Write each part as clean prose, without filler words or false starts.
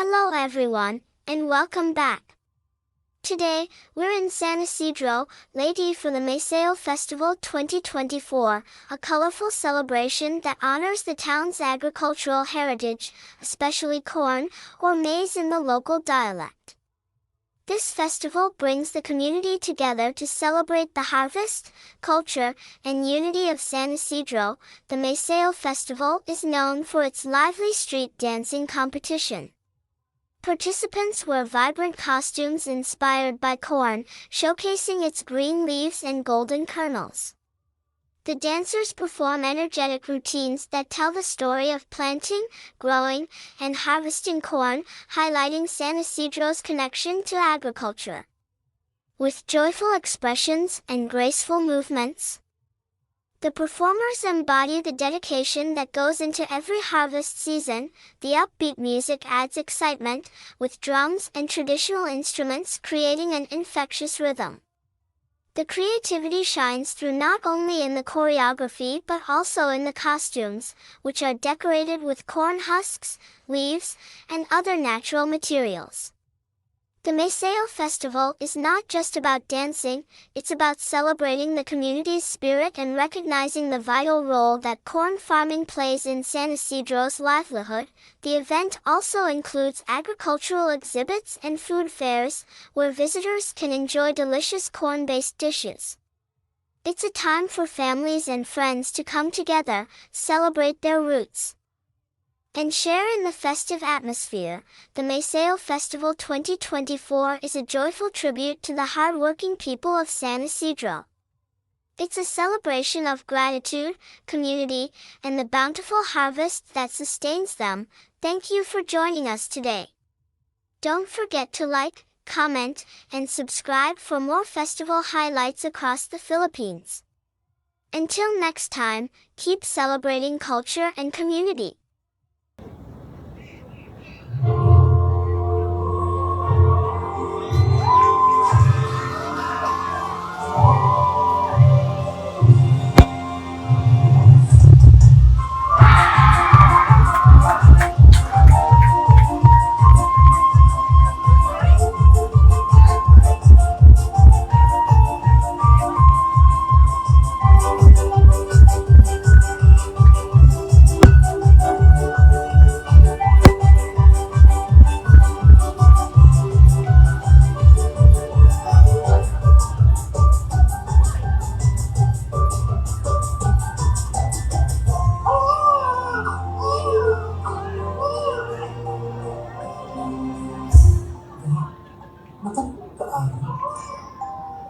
Hello everyone, and welcome back. Today, we're in San Isidro Leyte for the Maisayaw Festival 2024, a colorful celebration that honors the town's agricultural heritage, especially corn, or maize in the local dialect. This festival brings the community together to celebrate the harvest, culture, and unity of San Isidro. The Maisayaw Festival is known for its lively street dancing competition. Participants wear vibrant costumes inspired by corn, showcasing its green leaves and golden kernels. The dancers perform energetic routines that tell the story of planting, growing, and harvesting corn, highlighting San Isidro's connection to agriculture. With joyful expressions and graceful movements, the performers embody the dedication that goes into every harvest season. The upbeat music adds excitement, with drums and traditional instruments creating an infectious rhythm. The creativity shines through not only in the choreography but also in the costumes, which are decorated with corn husks, leaves, and other natural materials. The Maisayaw Festival is not just about dancing, it's about celebrating the community's spirit and recognizing the vital role that corn farming plays in San Isidro's livelihood. The event also includes agricultural exhibits and food fairs, where visitors can enjoy delicious corn-based dishes. It's a time for families and friends to come together, celebrate their roots, and share in the festive atmosphere. The Maisayaw Festival 2024 is a joyful tribute to the hard-working people of San Isidro. It's a celebration of gratitude, community, and the bountiful harvest that sustains them. Thank you for joining us today. Don't forget to like, comment, and subscribe for more festival highlights across the Philippines. Until next time, keep celebrating culture and community.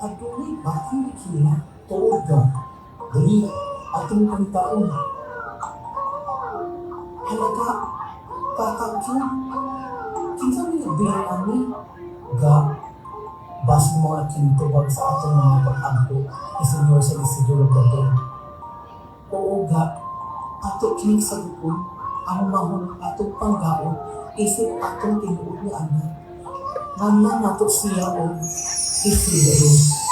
Adunay batang bikina, tuod ka. Dali, atong pangtaon. Halaga, tatagyo. Kinsa may nagbilang ani? Ga, basi mo at kinitubag sa atong mga pag-ampo ni Senyor sa Isidro Leyte. Oo ga, ato kinig sa bukon, ang mahon atong panggaon, isip atong tinuod ni anak. Ngana nato siya o Isidro.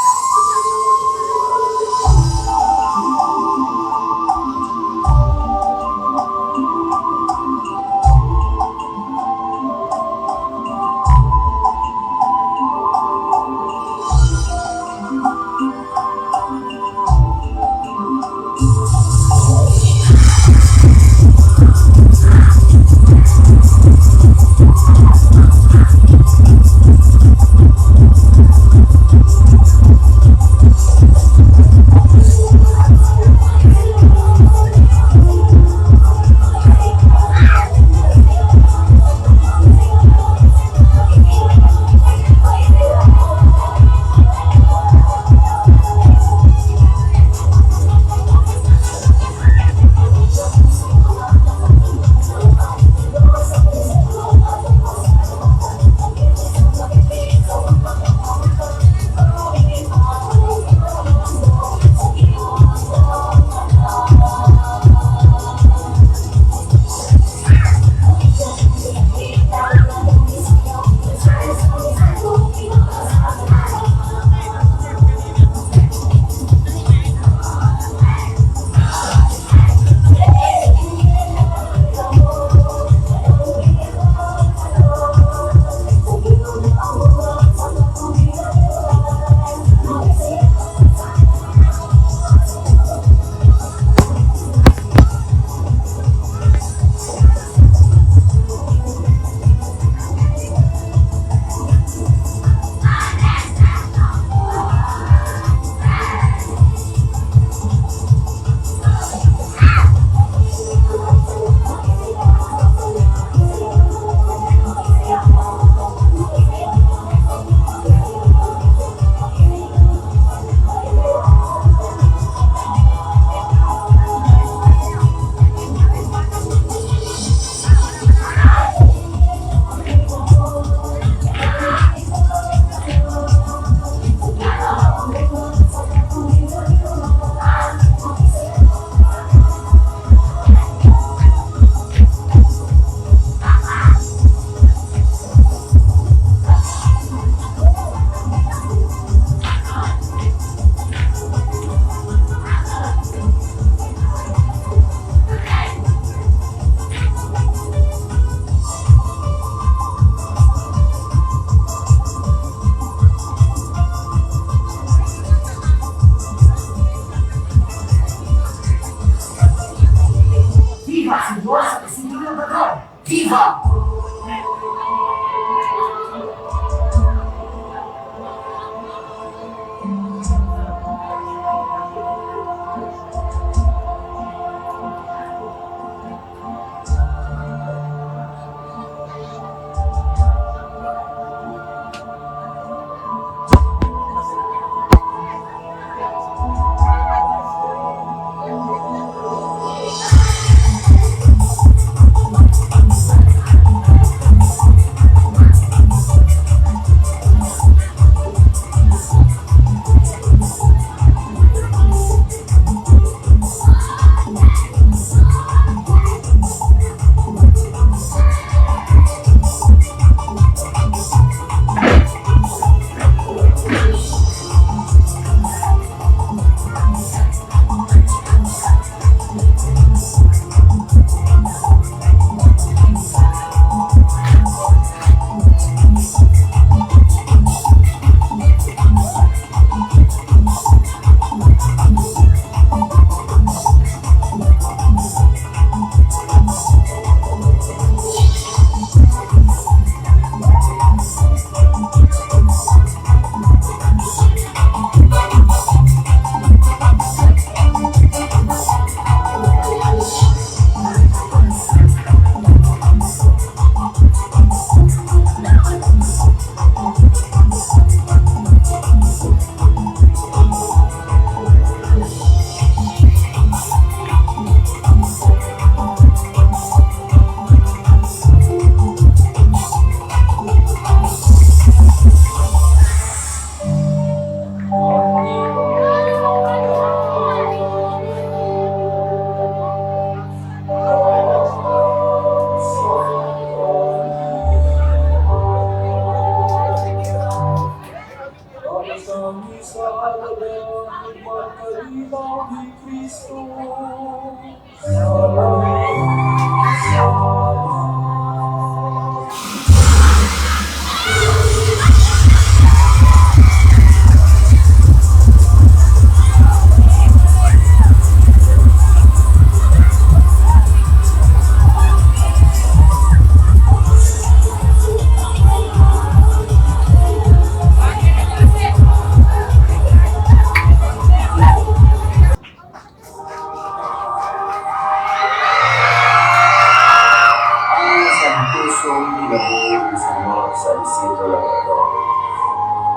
kinabuhi sa mga sa Isidro Leyte.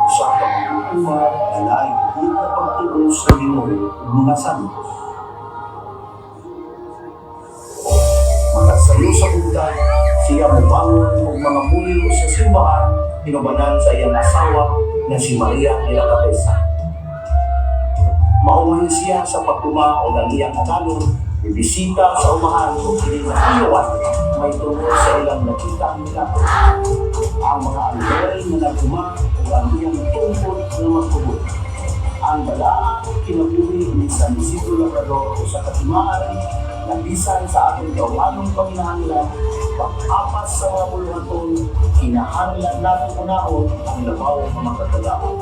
Sa kapagkukuha, alay, higit na pagturo sa Ginoo mga santos. Matasayo sa buntag, siya mabangon ng mga puyo sa simbahan, pinubanan sa iyang asawa na si Maria de la Cabeza. Maumahin siya sa pagtuma o ng iyang agalon, bibisita sa umahan o kininakiyawan, may tungkol sa ilang nakita nila. Ang mga anghel na nagtuma o ang iyang tungkol na magtubot. Ang balaan kinabuhi ni San Isidro Labrador o sa katimaan, nabisan sa ating kawanong paminahanglan, pag-apas sa mga puluhaton, kinahanglan natin unahon ang labaw ng mga katalaon.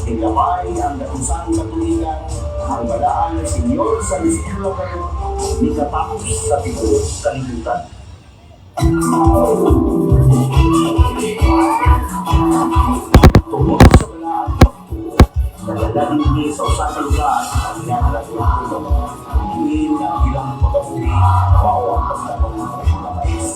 Tinamay ang dakusan katuligan, ang balaan ng Senyor San Isidro Labrador, ni katapos sa tigulos kalibutan. Tungkol sa balaan, nagdala din sa usan na lugar ang ginagawa ng mga hindi na ilang pagkabuhi o ang pagtanong ng mga mais.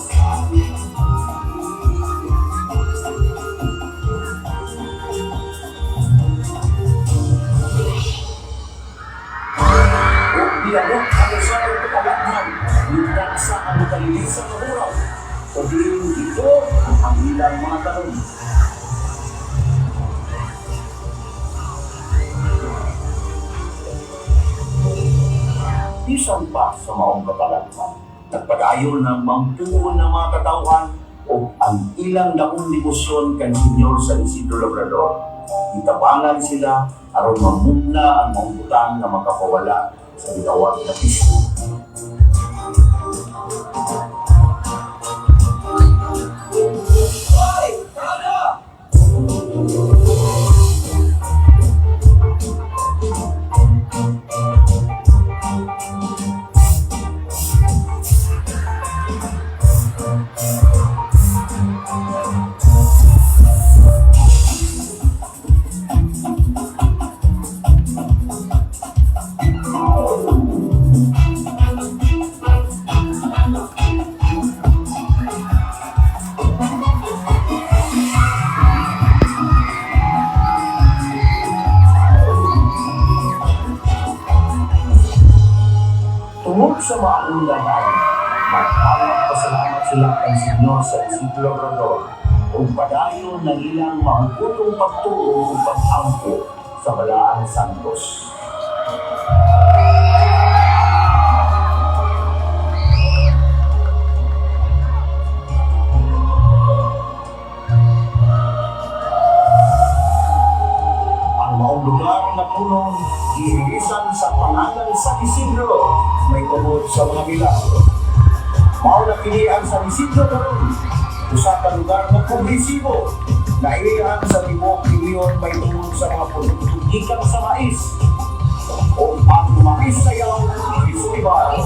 Dialog ang usapang pagkalagman, nagdang sa ang kalilisan ng buraw, o din ito ang ilang mga tanong. Bisan pa sa maong katalagman, nagpadayon ng mampuon ng mga katauhan o ang ilang daong debosyon kan Senyor San Isidro Labrador. Itabangan sila aron mamumna ang maunggutan na makapawala sa gitawag na piso. Tungkol sa maundahan, magpapang pasalamat sila kay Senyor San Isidro Labrador o padayon ng ilang mahugutong pagturo o pag-ampo sa Balaan Santos. Ang maong lugar na punong dihilisan sa pangalan sa Isidro, may tungkol sa mga milagro. Mao na pilihan sa Isidro karon, usa ka lugar na progresibo, na iyan sa tibok milyon may tungkol sa mga produkto gikan sa mais o ang Maisayaw festival.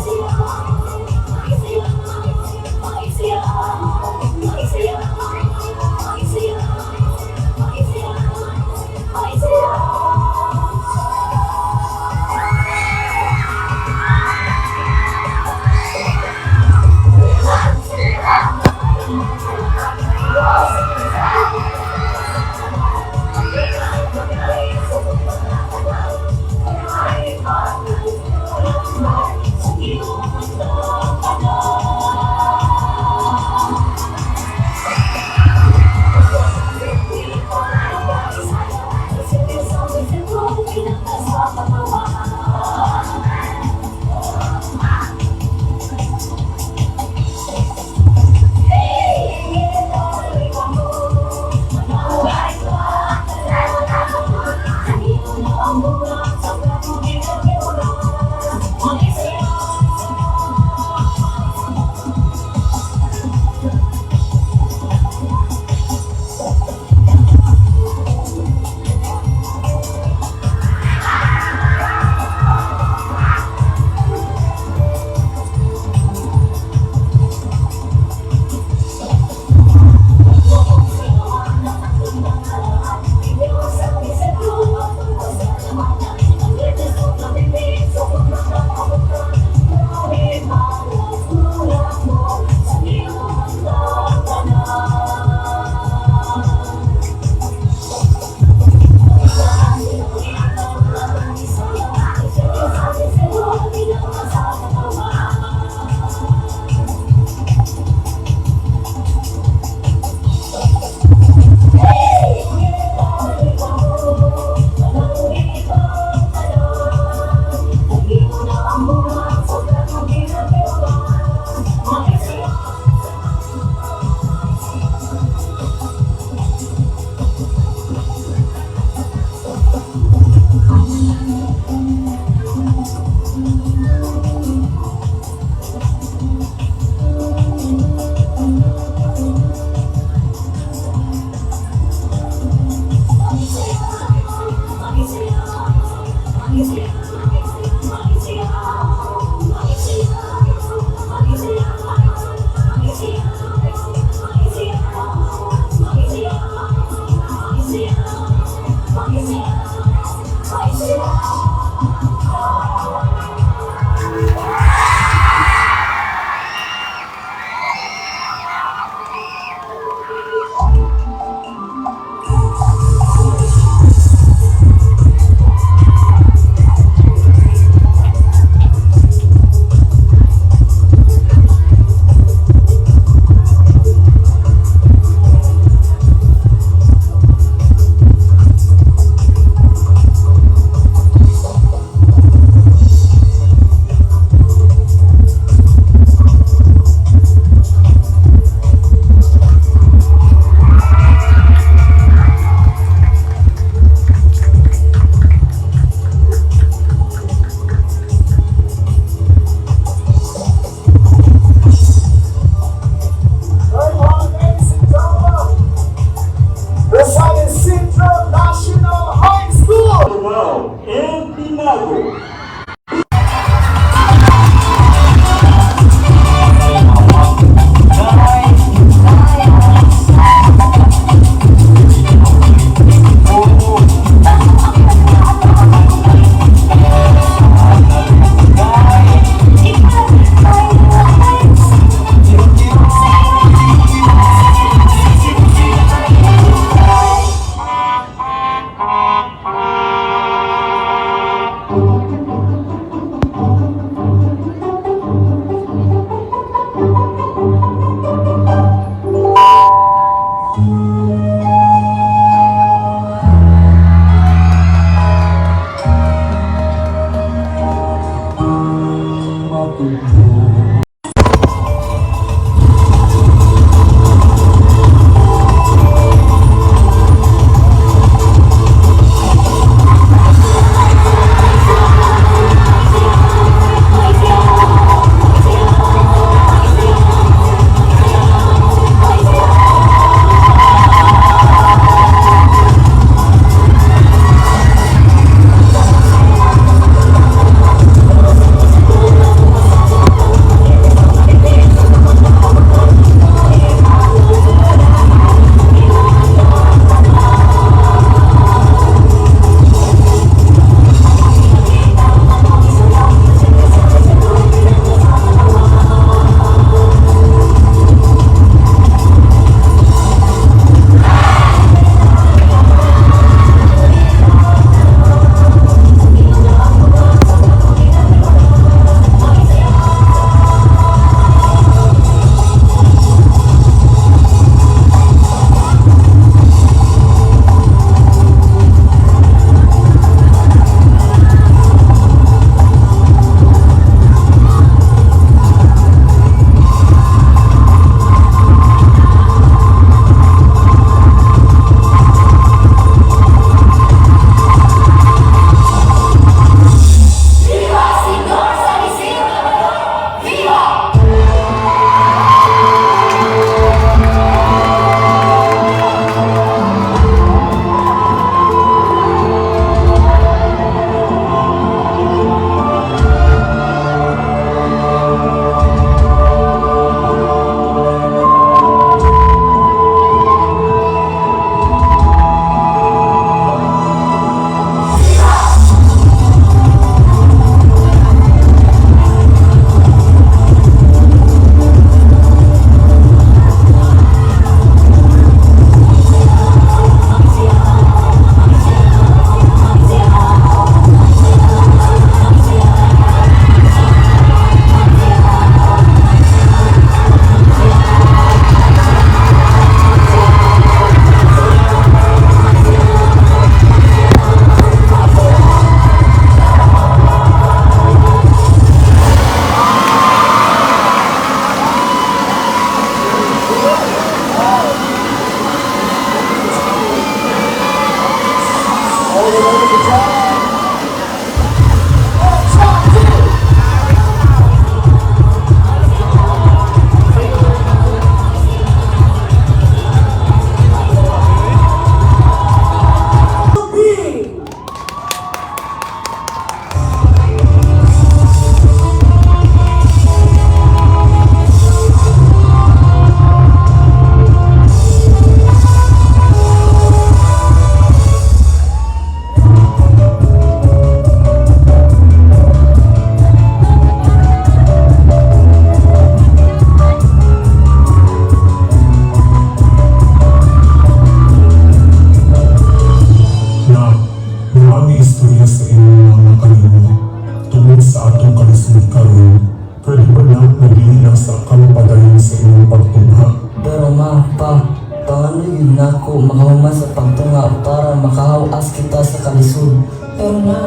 makahawas kita sa kalisod. Pero na,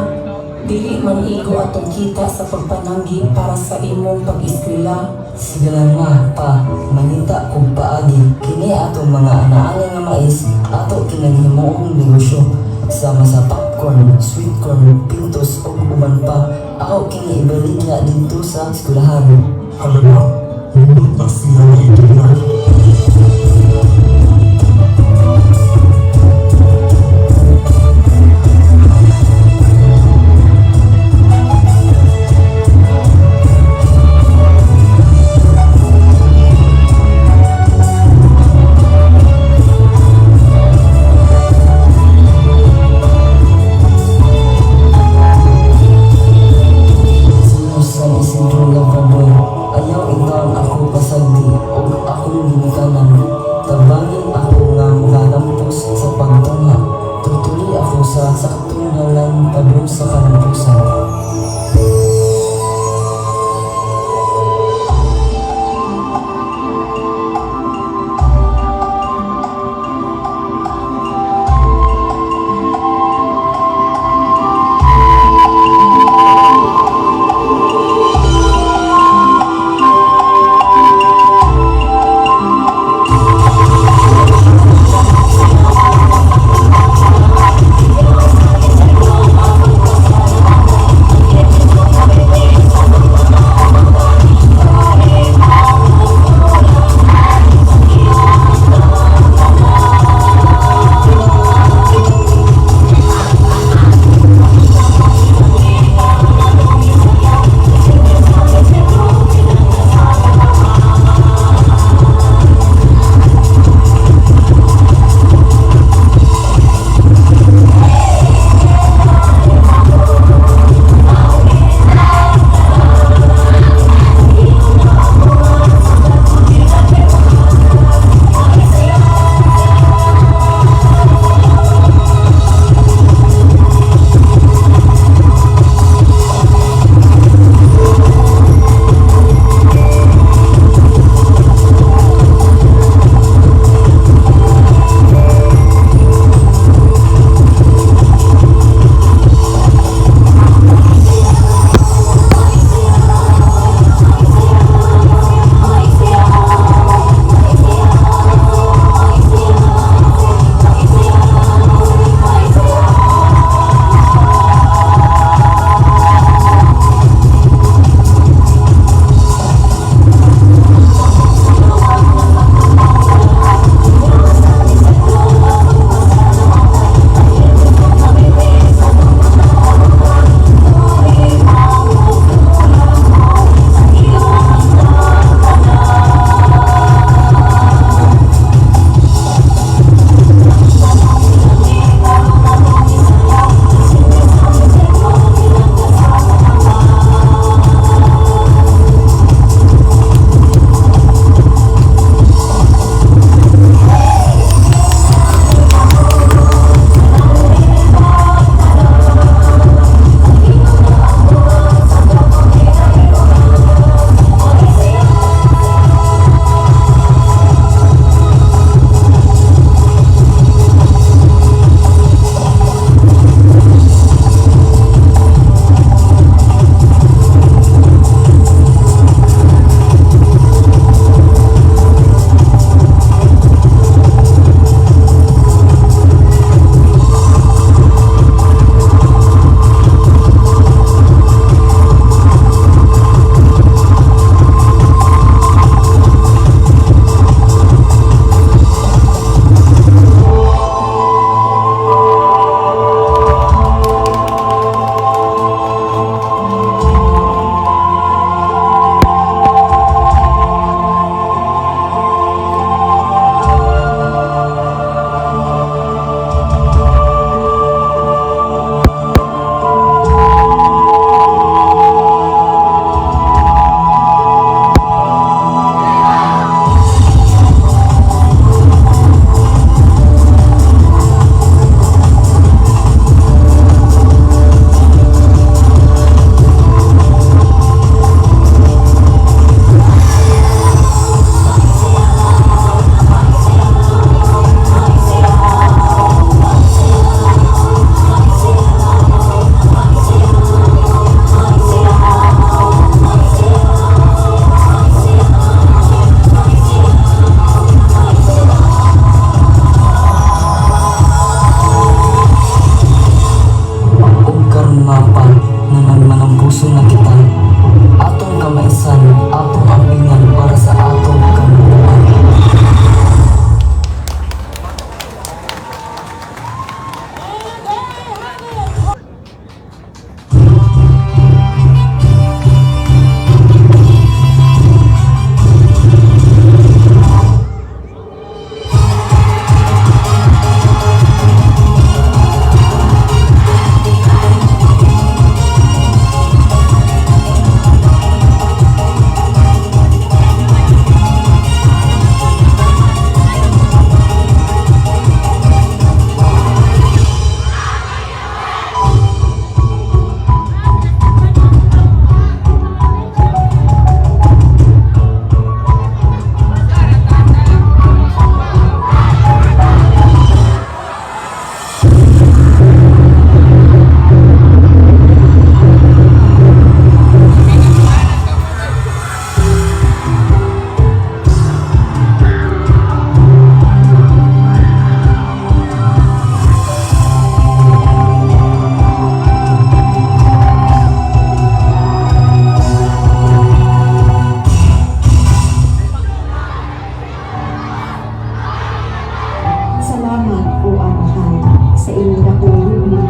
dili man igo atong kita sa pagpananggi para sa imong pag-eskwela. Sige lang ma, pa, manita kong paagi. Kini atong mga anaanay nga mais, ato kinaghimuong negosyo. Sama sa popcorn, sweet corn, pintos o uban pa. Ako kini ibalik nga dito sa eskwelahan. Halaga, nindot na siya ng ideya. Isidro Leyte, ayaw ikaw ako pasagdi o akong Salamat o amahan sa inyong dakong hugma